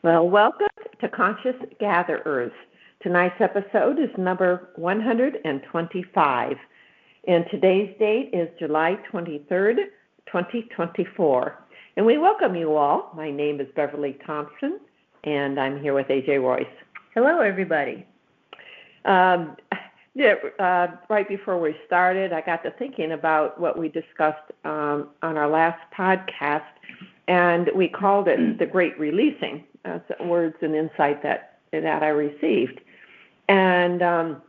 Well, welcome to Conscious Gatherers. Tonight's episode is number 125, and today's date is July 23rd, 2024. And we welcome you all. My name is Beverly Thompson, and I'm here with AJ Royce. Hello, everybody. Right before we started, I got to thinking about what we discussed on our last podcast, and we called it the Great Releasing. Words and insight that I received, and I'm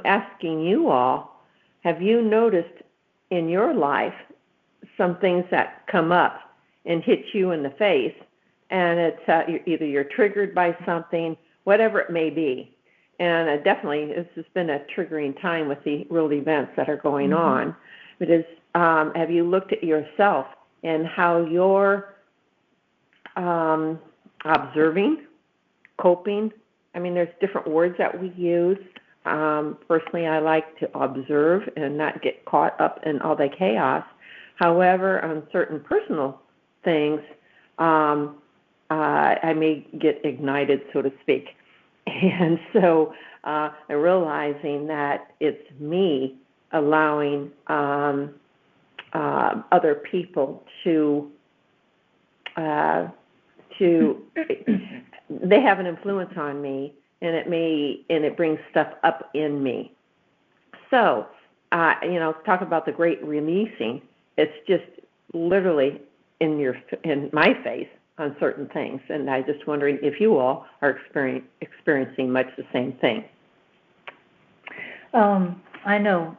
asking you all: have you noticed in your life some things that come up and hit you in the face, and it's either you're triggered by something, whatever it may be, and definitely this has been a triggering time with the world events that are going on. But have you looked at yourself and how you're observing, coping? I mean, there's different words that we use. Personally, I like to observe and not get caught up in all the chaos. However, on certain personal things, I may get ignited, so to speak. And so I'm realizing that it's me allowing other people to they have an influence on me, and it brings stuff up in me. So, talk about the great releasing. It's just literally in my face on certain things, and I'm just wondering if you all are experiencing much the same thing. I know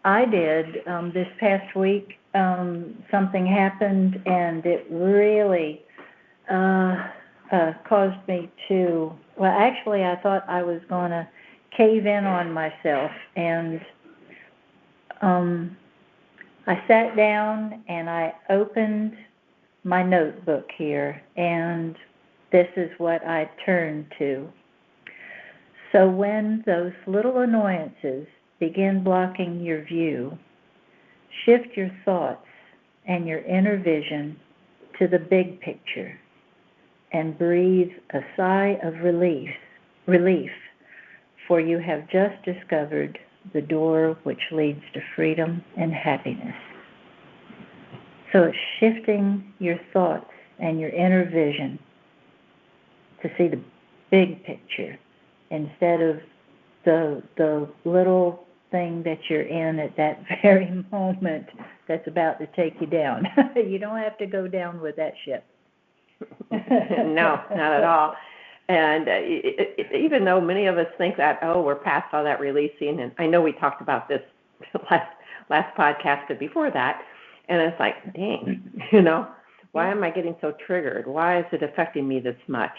I did this past week. Something happened, and it really caused me to, well, actually, I thought I was going to cave in on myself, and I sat down and I opened my notebook here, and this is what I turned to. So when those little annoyances begin blocking your view, shift your thoughts and your inner vision to the big picture and breathe a sigh of relief, for you have just discovered the door which leads to freedom and happiness. So it's shifting your thoughts and your inner vision to see the big picture instead of the little thing that you're in at that very moment that's about to take you down. You don't have to go down with that ship. No, not at all. And even though many of us think that, we're past all that releasing, and I know we talked about this last podcast and before that, and it's like, dang, why am I getting so triggered? Why is it affecting me this much?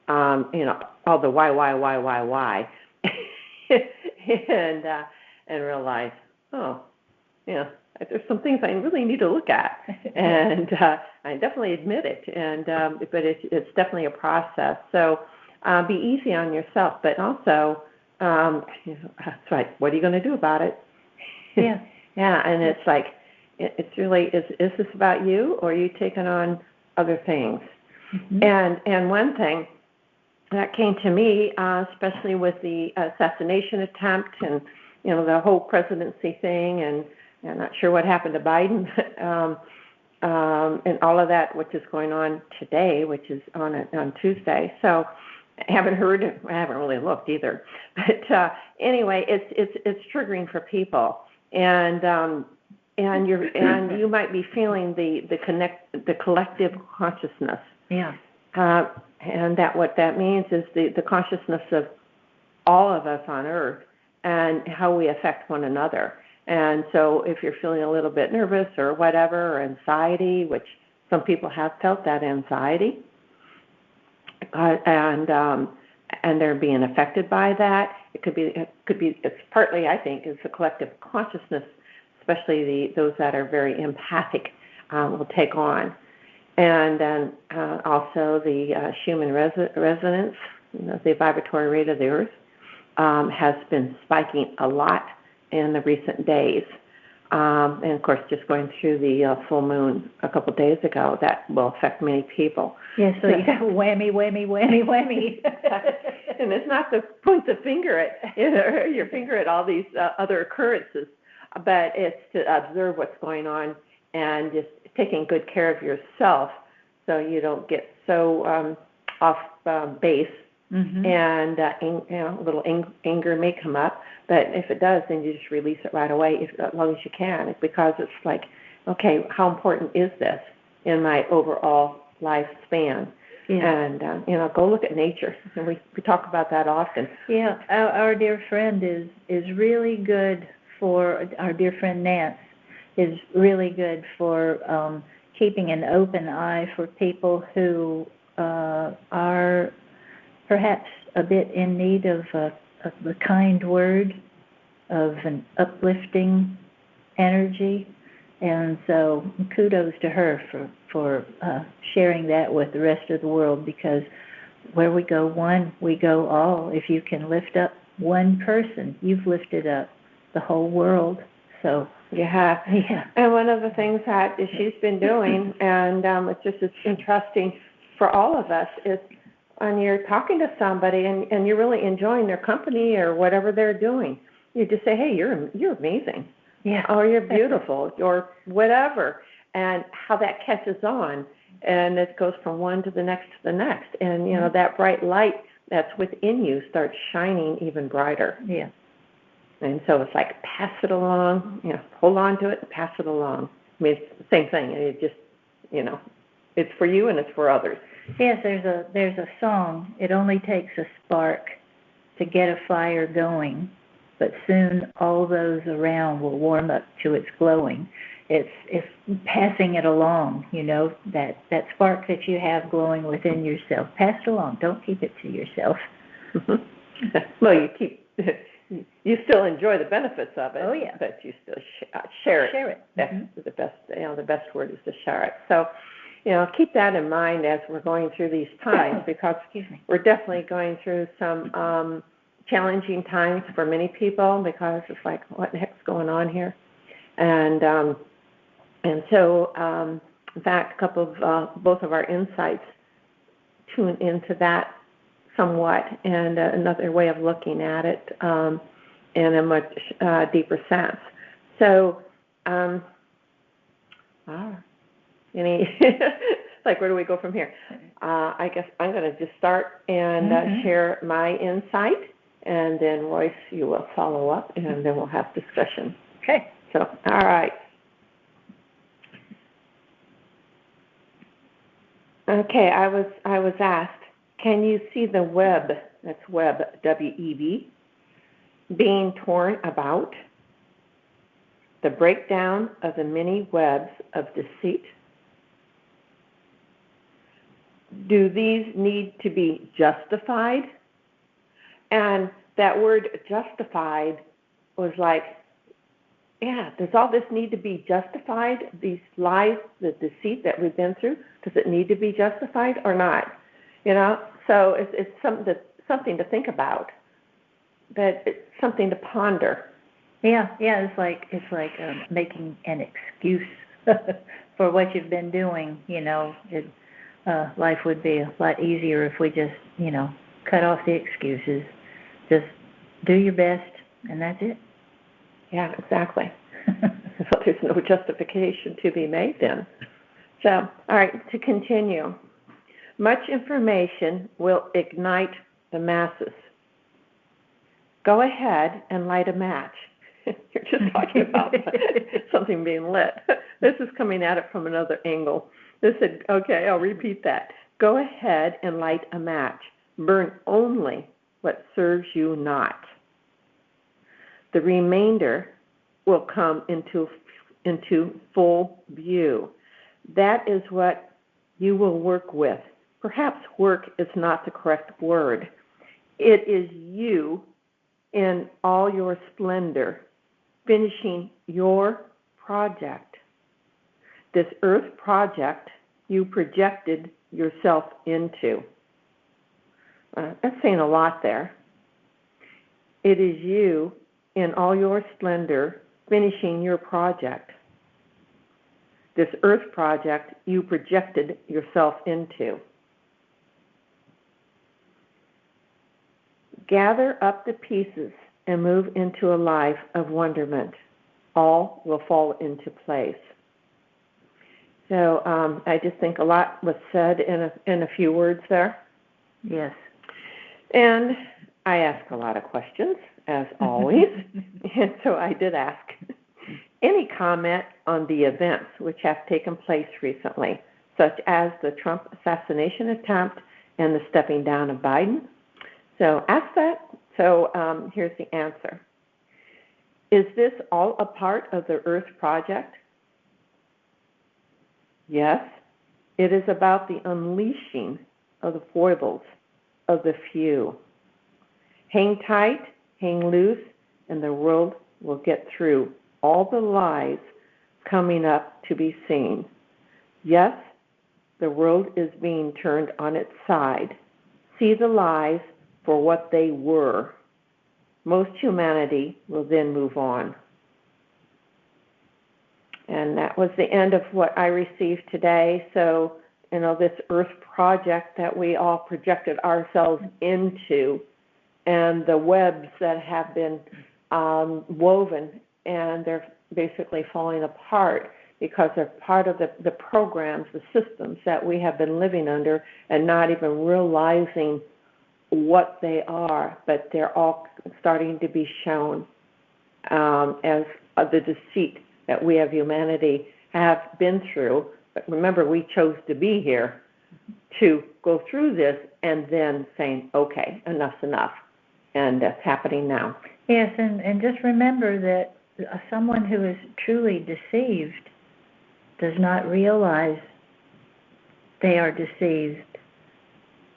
All the why, and realize, there's some things I really need to look at, and I definitely admit it. And but it's definitely a process. So be easy on yourself, but also, that's right. What are you going to do about it? Yeah, yeah. And it's like, it's really is this about you, or are you taking on other things? And one thing that came to me, especially with the assassination attempt and the whole presidency thing, and I'm not sure what happened to Biden, and all of that, which is going on today, which is on Tuesday. So I haven't heard, I haven't really looked either. But anyway, it's triggering for people, and you might be feeling the collective consciousness. Yeah. And what that means is the consciousness of all of us on Earth and how we affect one another. And so if you're feeling a little bit nervous or whatever, or anxiety, which some people have felt that anxiety, and they're being affected by that, it's partly, I think, is the collective consciousness, especially those that are very empathic will take on. And then also the Schumann resonance, the vibratory rate of the Earth, has been spiking a lot in the recent days. And, of course, just going through the full moon a couple of days ago, that will affect many people. Yeah, so you got whammy, whammy, whammy, whammy. And it's not to point the finger at your finger at all these other occurrences, but it's to observe what's going on and just taking good care of yourself so you don't get so off base. Mm-hmm. And a little anger may come up, but if it does, then you just release it right away as long as you can, because it's like, okay, how important is this in my overall lifespan? Yeah. And go look at nature, and we talk about that often. Yeah, our dear friend is really good for, our dear friend Nance is really good for keeping an open eye for people who are perhaps a bit in need of a kind word, of an uplifting energy. And so kudos to her for sharing that with the rest of the world, because where we go one, we go all. If you can lift up one person, you've lifted up the whole world. So you have. Yeah. And one of the things that she's been doing, and it's interesting for all of us, is when you're talking to somebody and you're really enjoying their company or whatever they're doing, you just say, hey, you're amazing. Yeah. Or you're beautiful, or whatever, and how that catches on, and it goes from one to the next to the next, and that bright light that's within you starts shining even brighter. Yeah. And so it's like, pass it along, hold on to it and pass it along. I mean, it's the same thing. It just, it's for you and it's for others. Yes, there's a song. It only takes a spark to get a fire going, but soon all those around will warm up to its glowing. It's passing it along, that spark that you have glowing within yourself. Pass it along. Don't keep it to yourself. Well, you still enjoy the benefits of it. Oh yeah. But you still share it. Share it. That's the best. The best word is to share it. So, keep that in mind as we're going through these times, because we're definitely going through some challenging times for many people, because it's like, what the heck's going on here? And so, in fact, a couple of both of our insights tune into that somewhat, and another way of looking at it in a much deeper sense. So, like, where do we go from here? I guess I'm going to just start and share my insight, and then Royce, you will follow up, and then we'll have discussion. Okay. So, all right. Okay, I was asked, can you see the web, that's web, W-E-B, being torn about? The breakdown of the many webs of deceit? Do these need to be justified? And that word justified was like, yeah, does all this need to be justified? These lies, the deceit that we've been through, does it need to be justified or not? So it's something to think about, but it's something to ponder. Yeah, it's like making an excuse for what you've been doing. Life would be a lot easier if we just, cut off the excuses. Just do your best, and that's it. Yeah, exactly. So there's no justification to be made then. So, all right, to continue. Much information will ignite the masses. Go ahead and light a match. You're just talking about something being lit. This is coming at it from another angle. This said, okay, I'll repeat that. Go ahead and light a match. Burn only what serves you not. The remainder will come into full view. That is what you will work with. Perhaps work is not the correct word. It is you in all your splendor, finishing your project. This earth project you projected yourself into. That's saying a lot there. It is you in all your splendor, finishing your project, this earth project you projected yourself into. Gather up the pieces and move into a life of wonderment. All will fall into place. So I just think a lot was said in a few words there. Yes. And I ask a lot of questions, as always. And so I did ask, any comment on the events which have taken place recently, such as the Trump assassination attempt and the stepping down of Biden? So ask that. So here's the answer. Is this all a part of the Earth Project? Yes, it is about the unleashing of the foibles of the few. Hang tight, hang loose, and the world will get through all the lies coming up to be seen. Yes, the world is being turned on its side. See the lies for what they were. Most humanity will then move on. And that was the end of what I received today. So, this Earth Project that we all projected ourselves into, and the webs that have been woven, and they're basically falling apart because they're part of the programs, the systems that we have been living under and not even realizing what they are, but they're all starting to be shown as the deceit that we as humanity have been through. But remember, we chose to be here to go through this and then saying, okay, enough's enough. And that's happening now. Yes, and just remember that someone who is truly deceived does not realize they are deceived,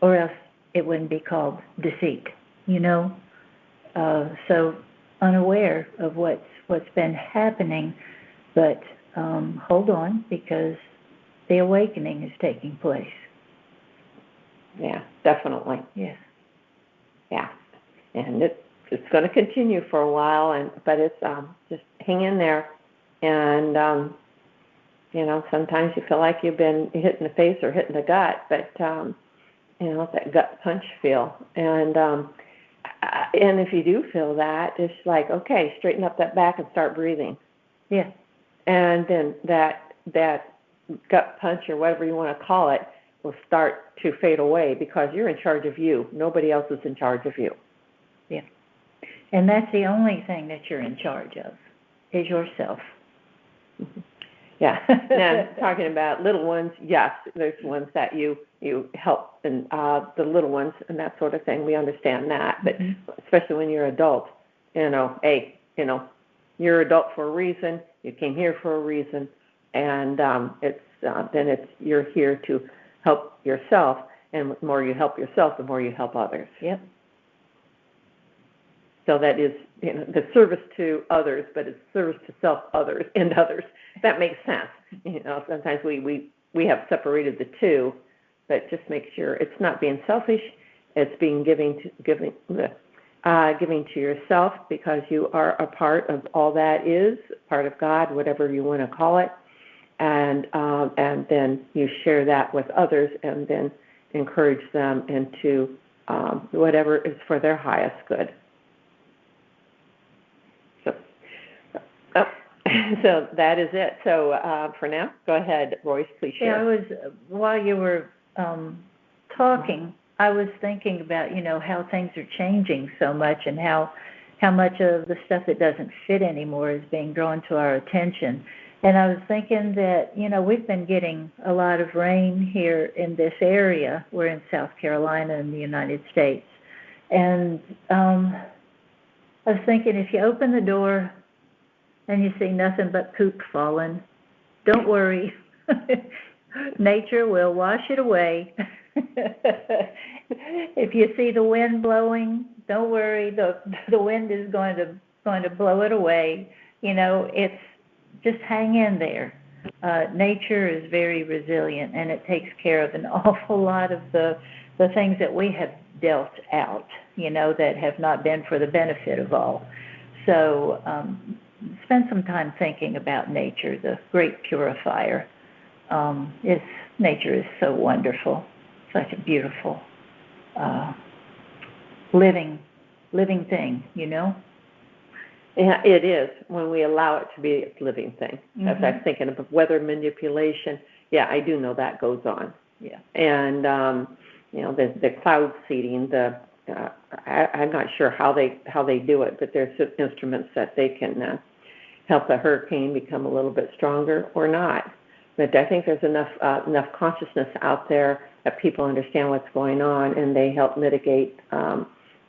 or else it wouldn't be called deceit, So unaware of what's been happening, but hold on, because the awakening is taking place. Yeah, definitely. Yes. Yeah, and it's going to continue for a while, but it's just hang in there, and sometimes you feel like you've been hit in the face or hit in the gut, but that gut punch feel, and if you do feel that, it's like, okay, straighten up that back and start breathing. Yeah. And then that gut punch, or whatever you want to call it, will start to fade away because you're in charge of you. Nobody else is in charge of you. Yeah. And that's the only thing that you're in charge of, is yourself. Mm-hmm. Yeah. Now, talking about little ones, yes, there's ones that you help, and the little ones and that sort of thing. We understand that, but especially when you're adult, you're adult for a reason. You came here for a reason, and you're here to help yourself. And the more you help yourself, the more you help others. Yep. So that is, the service to others, but it's service to self, others, and others. That makes sense. Sometimes we have separated the two, but just make sure it's not being selfish. It's being giving to yourself, because you are a part of all that is, part of God, whatever you want to call it, and then you share that with others, and then encourage them into whatever is for their highest good. So that is it. So for now, go ahead, Royce, please share. Yeah, while you were talking, I was thinking about, how things are changing so much, and how much of the stuff that doesn't fit anymore is being drawn to our attention. And I was thinking that, we've been getting a lot of rain here in this area. We're in South Carolina in the United States. And I was thinking, if you open the door and you see nothing but poop falling, don't worry. Nature will wash it away. If you see the wind blowing, don't worry. The wind is going to blow it away. It's just hang in there. Nature is very resilient, and it takes care of an awful lot of the things that we have dealt out, that have not been for the benefit of all. So spend some time thinking about nature, the great purifier. Nature is so wonderful, such a beautiful, living thing, you know? Yeah, it is when we allow it to be a living thing. As I was thinking of weather manipulation, yeah, I do know that goes on. Yeah. And the cloud seeding, I'm not sure how they do it, but there's instruments that they can help the hurricane become a little bit stronger or not. But I think there's enough consciousness out there that people understand what's going on, and they help mitigate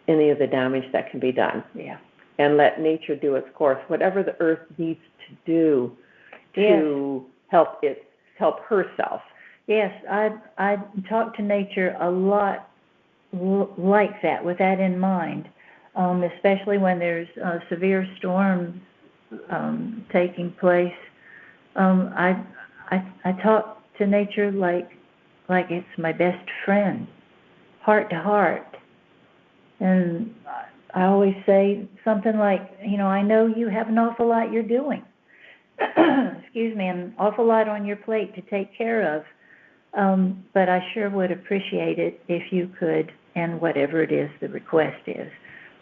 any of the damage that can be done. Yeah. And let nature do its course, whatever the earth needs to do to help herself. Yes, I talk to nature a lot like that, with that in mind, especially when there's severe storms taking place. I talk to nature like it's my best friend, heart to heart, and I always say something like, I know you have an awful lot you're doing. Excuse me, an awful lot on your plate to take care of. But I sure would appreciate it if you could, and whatever it is the request is.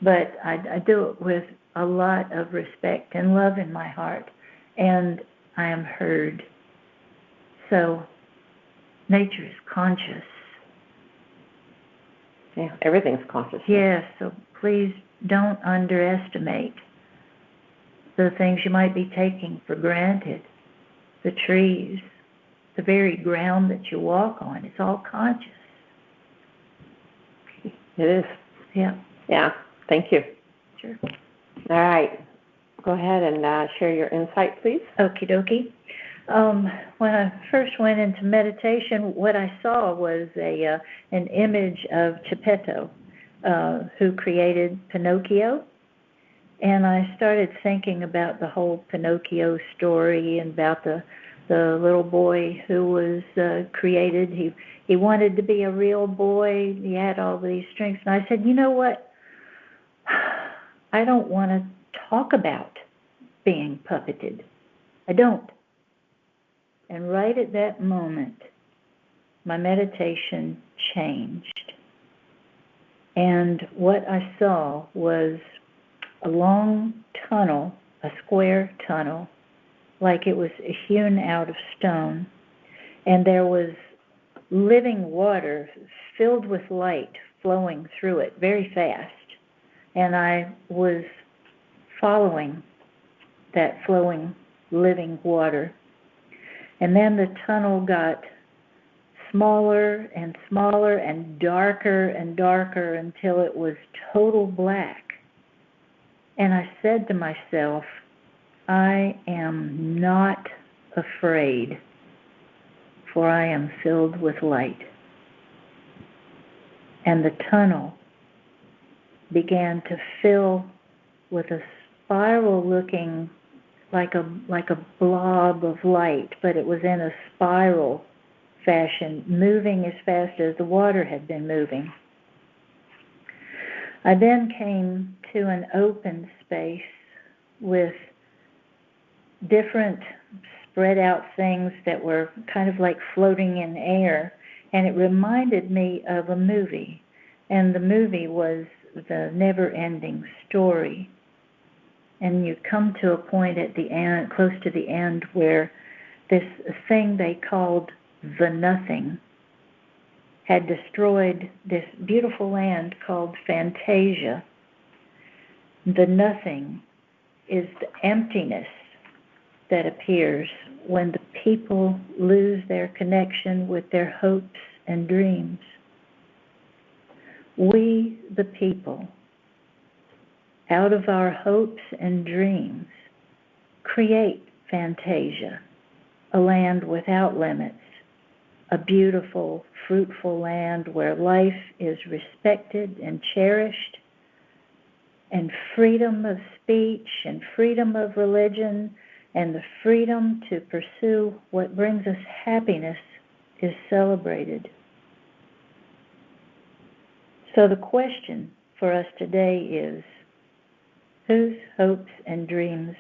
But I do it with a lot of respect and love in my heart, and I am heard. So nature is conscious. Yeah, everything's conscious. Yes, so please don't underestimate the things you might be taking for granted. The trees, the very ground that you walk on, it's all conscious. It is. Yeah. Yeah, thank you. Sure. All right. Go ahead and share your insight, please. Okie dokie. When I first went into meditation, what I saw was an image of Geppetto, who created Pinocchio. And I started thinking about the whole Pinocchio story and about the little boy who was created. He wanted to be a real boy. He had all these strengths. And I said, you know what? I don't want to talk about being puppeted. I don't. And right at that moment, my meditation changed. And what I saw was a long tunnel, a square tunnel, like it was hewn out of stone. And there was living water filled with light flowing through it very fast. And I was following that flowing, living water. And then the tunnel got smaller and smaller and darker until it was total black. And I said to myself, I am not afraid, for I am filled with light. And the tunnel began to fill with a spiral looking like a blob of light, but it was in a spiral fashion, moving as fast as the water had been moving. I then came to an open space with different spread out things that were kind of like floating in air, and it reminded me of a movie, and the movie was The Never-Ending Story. And you come to a point at the end, close to the end, where this thing they called the Nothing had destroyed this beautiful land called Fantasia. The Nothing is the emptiness that appears when the people lose their connection with their hopes and dreams. We, the people, out of our hopes and dreams, create Fantasia, a land without limits, a beautiful, fruitful land where life is respected and cherished, and freedom of speech and freedom of religion and the freedom to pursue what brings us happiness is celebrated. So the question for us today is, whose hopes and dreams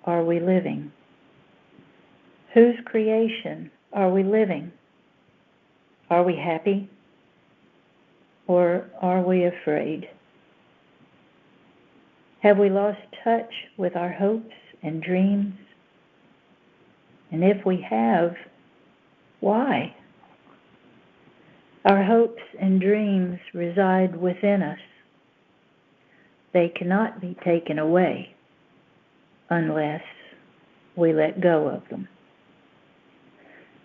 are we living? Whose creation are we living? Are we happy? Or are we afraid? Have we lost touch with our hopes and dreams? And if we have, why? Our hopes and dreams reside within us. They cannot be taken away unless we let go of them.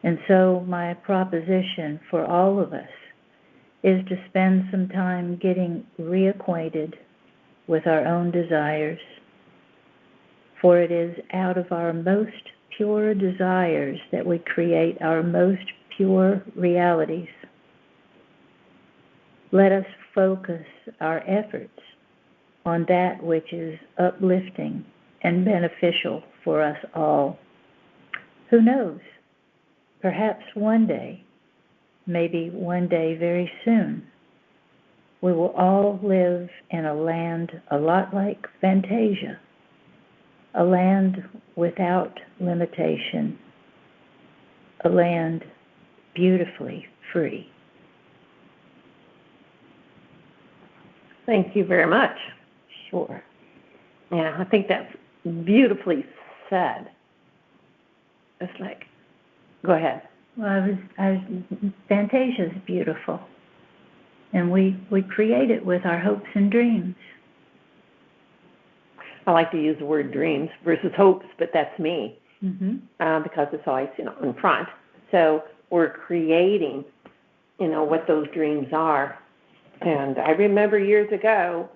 And so my proposition for all of us is to spend some time getting reacquainted with our own desires, for it is out of our most pure desires that we create our most pure realities. Let us focus our efforts on that which is uplifting and beneficial for us all. Who knows? Perhaps one day, maybe one day very soon, we will all live in a land a lot like Fantasia, a land without limitation, a land beautifully free. Thank you very much. Sure. Yeah, I think that's beautifully said. It's like, go ahead. Well, Fantasia's beautiful, and we create it with our hopes and dreams. I like to use the word dreams versus hopes, but that's me, Mm-hmm. because it's always, in front. So we're creating, what those dreams are. And I remember years ago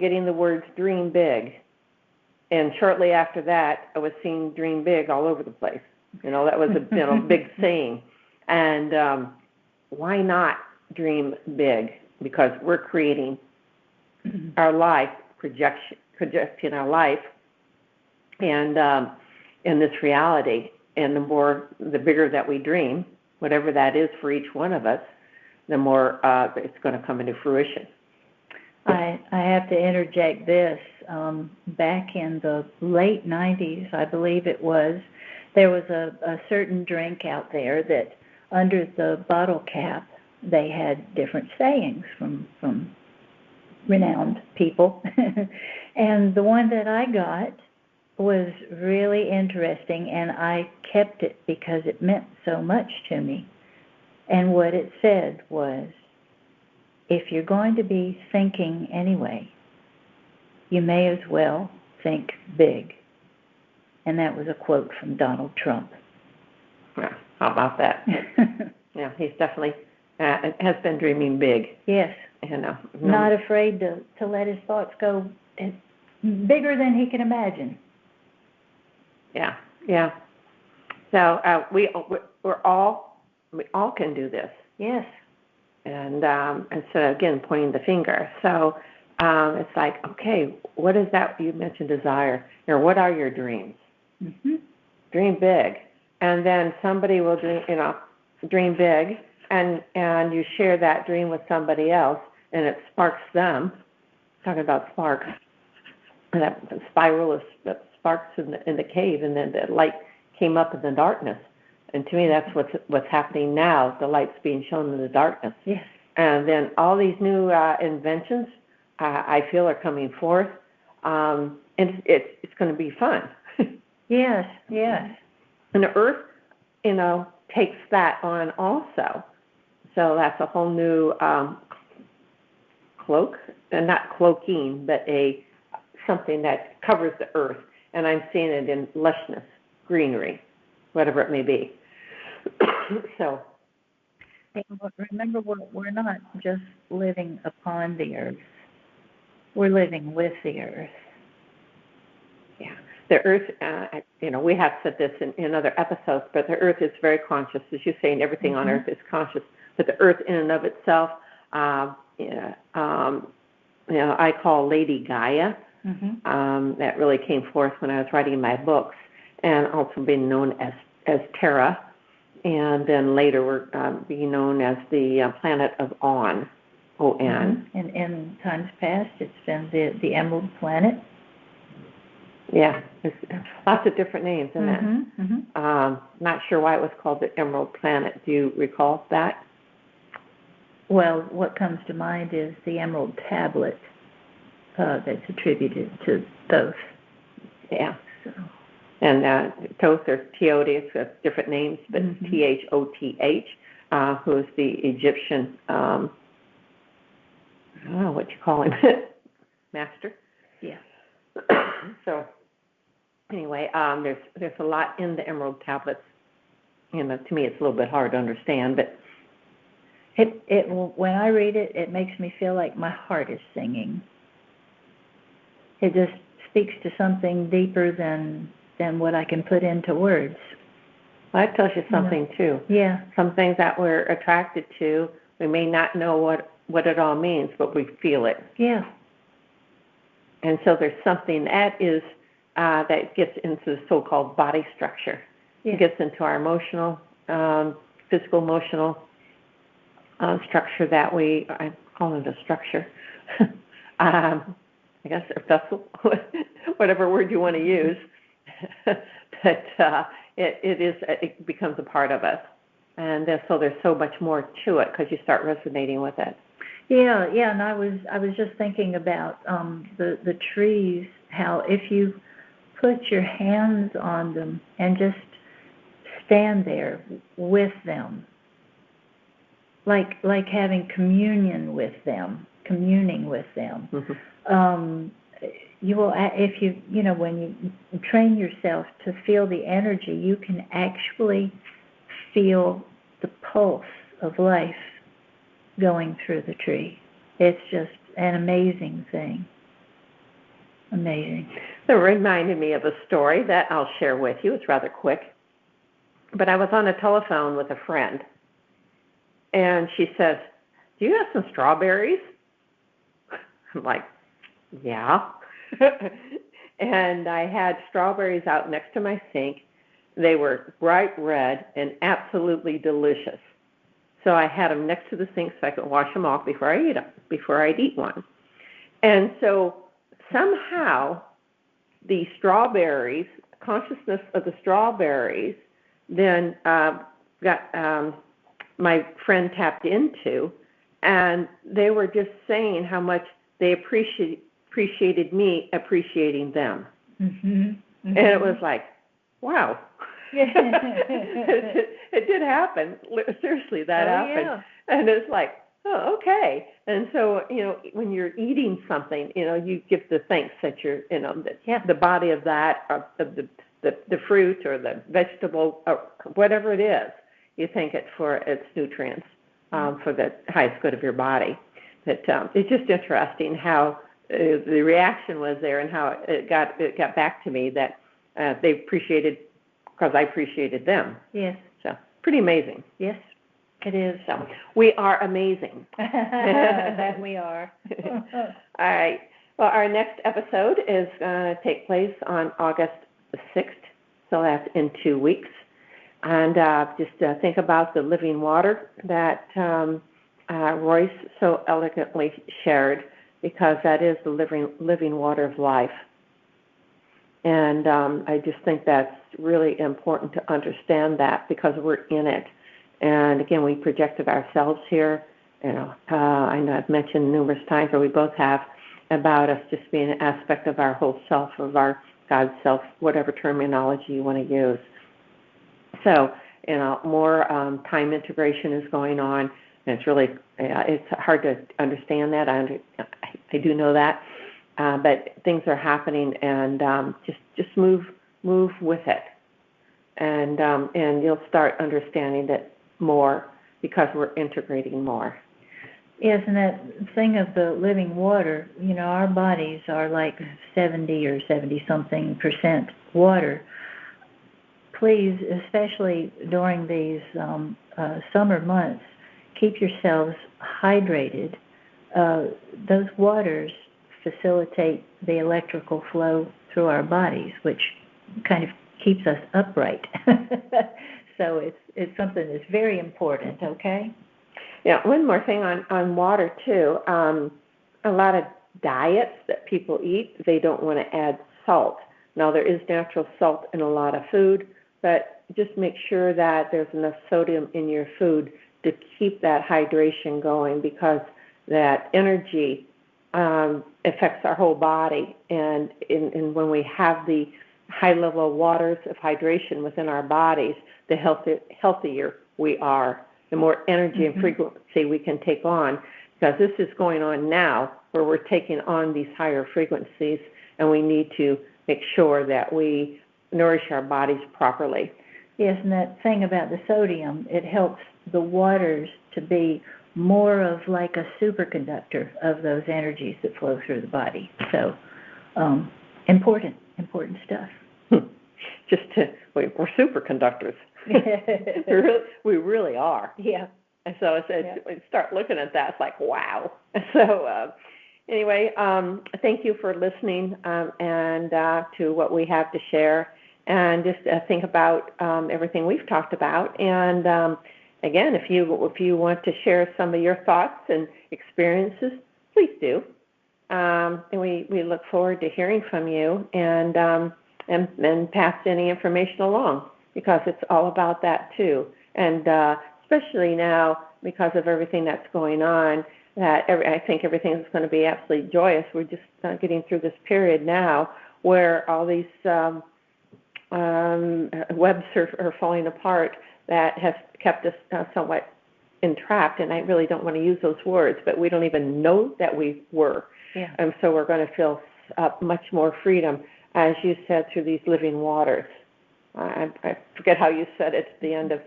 getting the words dream big. And shortly after that, I was seeing dream big all over the place. That was a big saying. And why not dream big? Because we're creating our life, projecting our life, and in this reality. And the bigger that we dream, whatever that is for each one of us, the more it's going to come into fruition. I have to interject this. Back in the late 90s, I believe it was, there was a certain drink out there that under the bottle cap, they had different sayings from renowned people. And the one that I got was really interesting, and I kept it because it meant so much to me. And what it said was, if you're going to be thinking anyway, you may as well think big. And that was a quote from Donald Trump. Yeah, how about that? Yeah, he's definitely has been dreaming big. Yes. Not afraid to let his thoughts go bigger than he can imagine. Yeah, yeah. So we all can do this. Yes. And instead of, again, pointing the finger. So it's like, okay, what is that? You mentioned desire. What are your dreams? Mm-hmm. Dream big. And then somebody will dream big, and you share that dream with somebody else, and it sparks them. Talking about sparks, and that spiral of sparks in the cave, and then the light came up in the darkness. And to me, that's what's happening now. The light's being shown in the darkness. Yes. And then all these new inventions, I feel, are coming forth, and it's going to be fun. Yes. Yes. And the earth, takes that on also. So that's a whole new cloak, and not cloaking, but something that covers the earth. And I'm seeing it in lushness, greenery, whatever it may be. So, remember, we're not just living upon the earth. We're living with the earth. Yeah. The earth, we have said this in other episodes, but the earth is very conscious. As you're saying, everything on earth is conscious. But the earth in and of itself, I call Lady Gaia. That really came forth when I was writing my books, and also being known as Terra. And then later we're being known as the planet of On, O-N. And in times past, it's been the Emerald Planet. Yeah, there's lots of different names, isn't it? Not sure why it was called the Emerald Planet. Do you recall that? Well, what comes to mind is the Emerald Tablet that's attributed to Thoth. Yeah. So. And Thoth or Teoth, it's different names, but Thoth, who's the Egyptian, I don't know what you call him, master. Yeah. So anyway, there's a lot in the Emerald Tablets. To me, it's a little bit hard to understand, but it when I read it, it makes me feel like my heart is singing. It just speaks to something deeper than what I can put into words. Well, that tells you something too. Yeah. Some things that we're attracted to, we may not know what it all means, but we feel it. Yeah. And so there's something that is that gets into the so-called body structure. Yeah. It gets into our emotional, physical, emotional structure that I call it a structure. I guess, or vessel, whatever word you want to use. But it becomes a part of us. And so there's so much more to it because you start resonating with it. Yeah, and I was just thinking about the trees, how if you put your hands on them and just stand there with them, like having communion with them, communing with them. You will, if when you train yourself to feel the energy, you can actually feel the pulse of life going through the tree. It's just an amazing thing. Amazing. It reminded me of a story that I'll share with you. It's rather quick. But I was on a telephone with a friend, and she says, "Do you have some strawberries?" I'm like, "Yeah." And I had strawberries out next to my sink. They were bright red and absolutely delicious. So I had them next to the sink so I could wash them off before I'd eat one. And so somehow the strawberries, consciousness of the strawberries, then got my friend tapped into, and they were just saying how much they appreciated me appreciating them. And it was like, wow. It did happen. Seriously, that happened. Yeah. And it's like, oh, okay. And so, when you're eating something, you give the thanks that you're, the body of that, or the fruit or the vegetable, or whatever it is, you thank it for its nutrients, for the highest good of your body. But it's just interesting how the reaction was there and how it got back to me that they appreciated, because I appreciated them. Yes. So pretty amazing. Yes, it is. So we are amazing. That we are. All right. Well, our next episode is going to take place on August 6th, so that's in 2 weeks. And just think about the living water that Royce so elegantly shared, because that is the living water of life. And I just think that's really important to understand that, because we're in it. And again, we projected ourselves here. I know I've mentioned numerous times, or we both have, about us just being an aspect of our whole self, of our God self, whatever terminology you want to use. So, more time integration is going on, and it's really it's hard to understand that. I do know that. But things are happening, and just move with it, and you'll start understanding it more, because we're integrating more. Yes, and that thing of the living water, our bodies are like 70 or 70-something% water. Please, especially during these summer months, keep yourselves hydrated. Those waters facilitate the electrical flow through our bodies, which kind of keeps us upright. So it's something that's very important, okay? Yeah, one more thing on water, too. A lot of diets that people eat, they don't want to add salt. Now, there is natural salt in a lot of food, but just make sure that there's enough sodium in your food to keep that hydration going, because that energy affects our whole body. And when we have the high level of waters of hydration within our bodies, the healthier we are, the more energy and frequency we can take on, because this is going on now where we're taking on these higher frequencies, and we need to make sure that we nourish our bodies properly. Yes, and that thing about the sodium, it helps the waters to be more of like a superconductor of those energies that flow through the body. So, important stuff. We're superconductors. we really are. Yeah. And so I start looking at that, it's like, wow. So anyway, thank you for listening and to what we have to share, and just think about everything we've talked about. And again, if you want to share some of your thoughts and experiences, please do. And we look forward to hearing from you and pass any information along, because it's all about that too. And especially now, because of everything that's going on, I think everything is going to be absolutely joyous. We're just getting through this period now where all these webs are falling apart that has kept us somewhat entrapped, and I really don't want to use those words, but we don't even know that we were. Yeah. And so we're going to feel much more freedom, as you said, through these living waters. I forget how you said it at the end of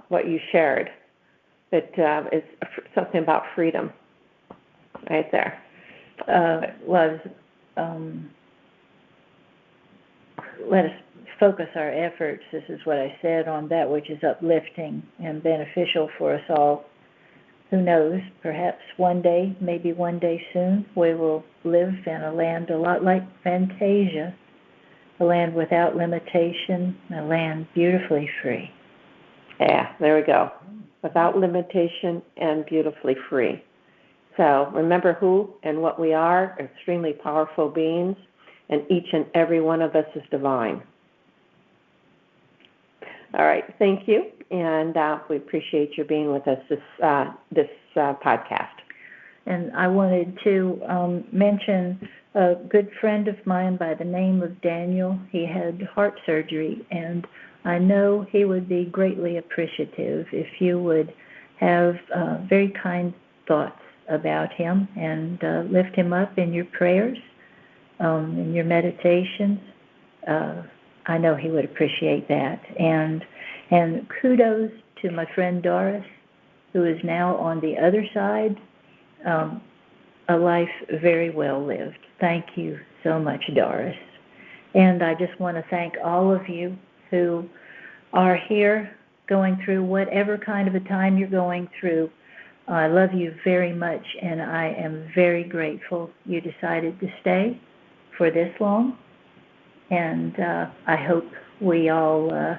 what you shared, but it's something about freedom right there. Let us focus our efforts, this is what I said, on that which is uplifting and beneficial for us all. Who knows, perhaps one day, maybe one day soon, we will live in a land a lot like Fantasia, a land without limitation, a land beautifully free. Yeah, there we go. Without limitation and beautifully free. So remember who and what we are, extremely powerful beings, and each and every one of us is divine. All right, thank you, and we appreciate you being with us this podcast. And I wanted to mention a good friend of mine by the name of Daniel. He had heart surgery, and I know he would be greatly appreciative if you would have very kind thoughts about him and lift him up in your prayers, in your meditations. I know he would appreciate that. And kudos to my friend Doris, who is now on the other side, a life very well lived. Thank you so much, Doris. And I just want to thank all of you who are here going through whatever kind of a time you're going through. I love you very much, and I am very grateful you decided to stay for this long. And I hope we all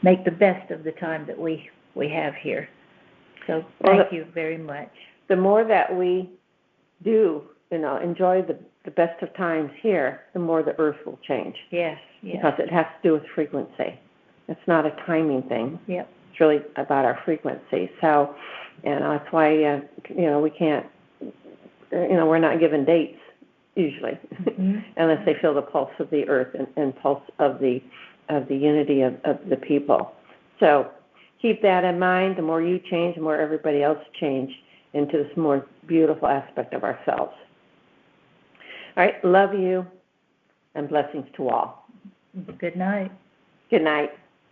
make the best of the time that we have here. So thank you very much. The more that we do, enjoy the best of times here, the more the earth will change. Yes. Because it has to do with frequency. It's not a timing thing. Yep. It's really about our frequency. So, that's why, we can't, we're not given dates usually, unless they feel the pulse of the earth and pulse of the unity of the people. So keep that in mind. The more you change, the more everybody else change into this more beautiful aspect of ourselves. All right, love you, and blessings to all. Good night. Good night.